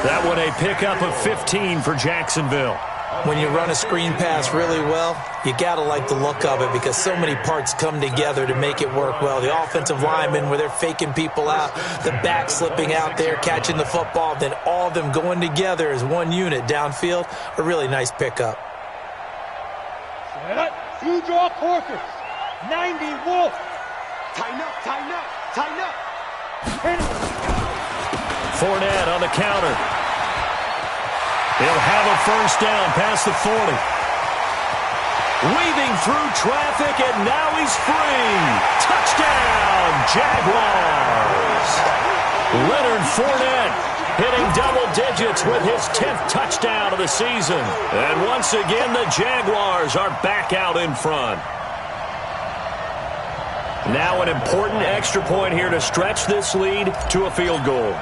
Speaker 4: That one a pickup of 15 for Jacksonville.
Speaker 7: When you run a screen pass really well, you got to like the look of it because so many parts come together to make it work well. The offensive linemen, where they're faking people out, the back slipping out there, catching the football, then all of them going together as one unit downfield, a really nice pickup.
Speaker 6: Set up. 2 draw quarters. 90 Wolf.
Speaker 5: Tighten up.
Speaker 4: Fournette on the counter. He'll have a 1st down past the 40. Weaving through traffic, and now he's free. Touchdown, Jaguars. Leonard Fournette hitting double digits with his 10th touchdown of the season. And once again, the Jaguars are back out in front. Now an important extra point here to stretch this lead to a field goal.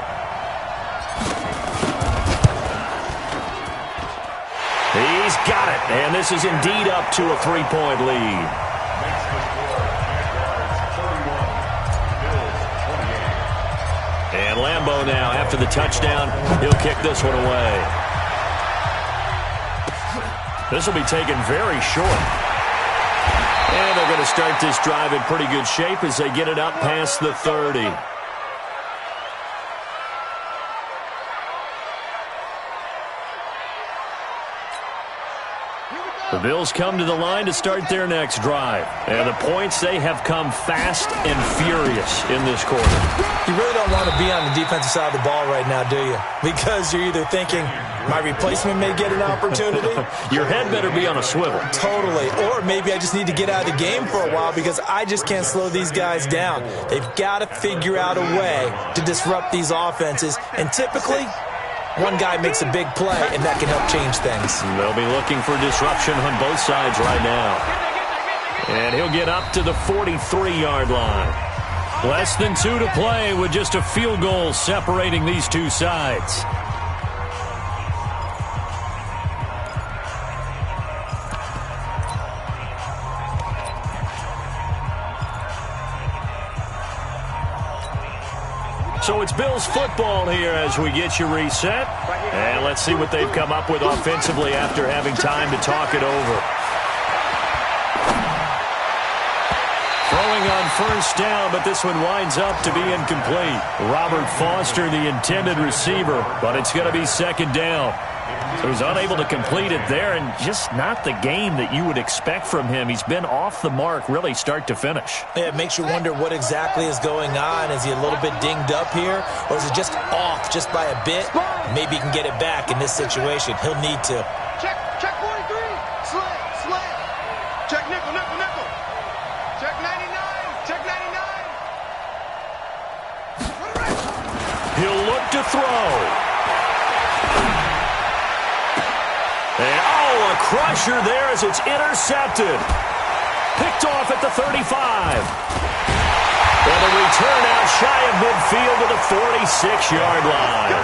Speaker 4: He's got it, and this is indeed up to a 3-point lead. And Lambeau now, after the touchdown, he'll kick this one away. This will be taken very short. And they're going to start this drive in pretty good shape as they get it up past the 30.
Speaker 5: Here we go.
Speaker 4: The Bills come to the line to start their next drive. And the points, they have come fast and furious in this quarter.
Speaker 7: You really don't want to be on the defensive side of the ball right now, do you? Because you're either thinking, my replacement may get an opportunity.
Speaker 4: Your head better be on a swivel.
Speaker 7: Totally. Or maybe I just need to get out of the game for a while because I just can't slow these guys down. They've got to figure out a way to disrupt these offenses. And typically, one guy makes a big play, and that can help change things.
Speaker 4: They'll be looking for disruption on both sides right now. And he'll get up to the 43-yard line. Less than 2 to play with just a field goal separating these two sides. So it's Bills football here as we get you reset. And let's see what they've come up with offensively after having time to talk it over. Throwing on first down, but this one winds up to be incomplete. Robert Foster, the intended receiver, but it's going to be second down. So he's unable to complete it there, and just not the game that you would expect from him. He's been off the mark really start to finish.
Speaker 7: Yeah, it makes you wonder what exactly is going on. Is he a little bit dinged up here, or is it just off just by a bit? Maybe he can get it back in this situation. He'll need to.
Speaker 5: Check 43. Slant. Check nickel. Check 99. Check 99.
Speaker 4: He'll look to throw. And, a crusher there as it's intercepted. Picked off at the 35. And a return out shy of midfield to the 46-yard line.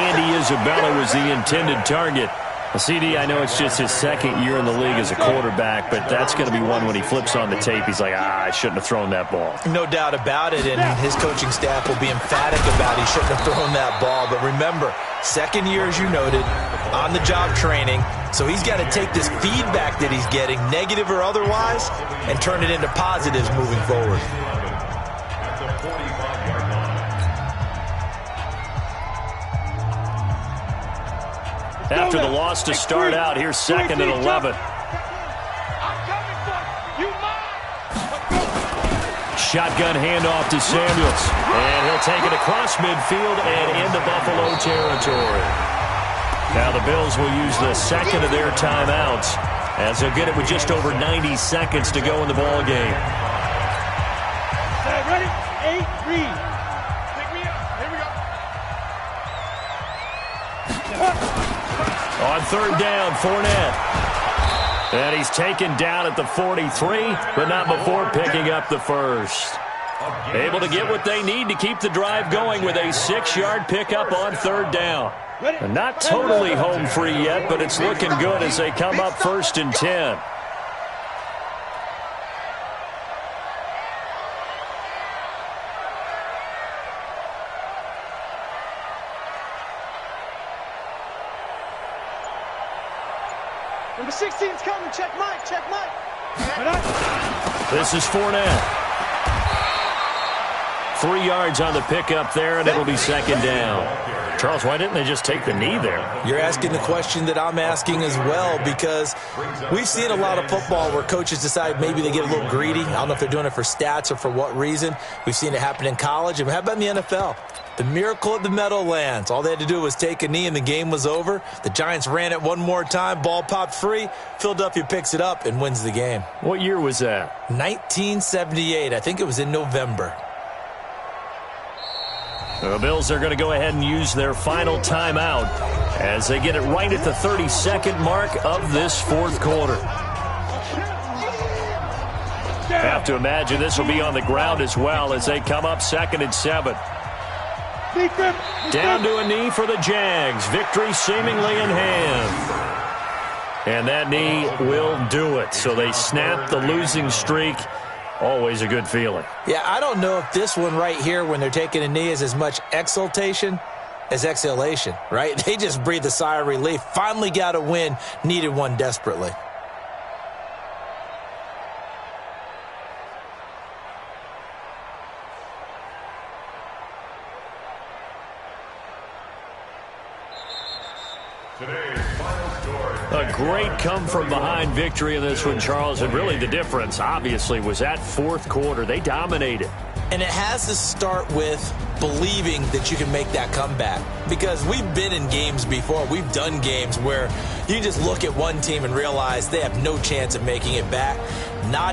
Speaker 4: Andy Isabella was the intended target. CD, I know it's just his second year in the league as a quarterback, but that's going to be one when he flips on the tape. He's like, I shouldn't have thrown that ball.
Speaker 7: No doubt about it, and his coaching staff will be emphatic about he shouldn't have thrown that ball. But remember, second year, as you noted, on-the-job training, so he's got to take this feedback that he's getting, negative or otherwise, and turn it into positives moving forward.
Speaker 4: After the loss to start out, here's second and 11. Shotgun handoff to Samuels. And he'll take it across midfield and into Buffalo territory. Now the Bills will use the second of their timeouts as they'll get it with just over 90 seconds to go in the ball game.
Speaker 6: Ready? 8-3.
Speaker 4: On third down, Fournette. And he's taken down at the 43, but not before picking up the first. Able to get what they need to keep the drive going with a 6-yard pickup on third down. And not totally home free yet, but it's looking good as they come up first and 10.
Speaker 5: Number 16's coming. Check Mike.
Speaker 4: This is Fournette. 3 yards on the pickup there, and it'll be second down. Charles, why didn't they just take the knee there?
Speaker 7: You're asking the question that I'm asking as well, because we've seen a lot of football where coaches decide maybe they get a little greedy. I don't know if they're doing it for stats or for what reason. We've seen it happen in college. And how about in the NFL? The miracle of the Meadowlands. All they had to do was take a knee and the game was over. The Giants ran it one more time. Ball popped free. Philadelphia picks it up and wins the game.
Speaker 4: What year was that?
Speaker 7: 1978. I think it was in November.
Speaker 4: The Bills are going to go ahead and use their final timeout as they get it right at the 32nd mark of this fourth quarter. Have to imagine this will be on the ground as well as they come up second and 7. Down to a knee for the Jags. Victory seemingly in hand. And that knee will do it. So they snap the losing streak. Always a good feeling.
Speaker 7: Yeah, I don't know if this one right here when they're taking a knee is as much exultation as exhalation, right? They just breathe a sigh of relief. Finally got a win. Needed one desperately.
Speaker 4: A great come-from-behind victory in this one, Charles. And really the difference, obviously, was that fourth quarter. They dominated.
Speaker 7: And it has to start with believing that you can make that comeback. Because we've been in games before. We've done games where you just look at one team and realize they have no chance of making it back. Not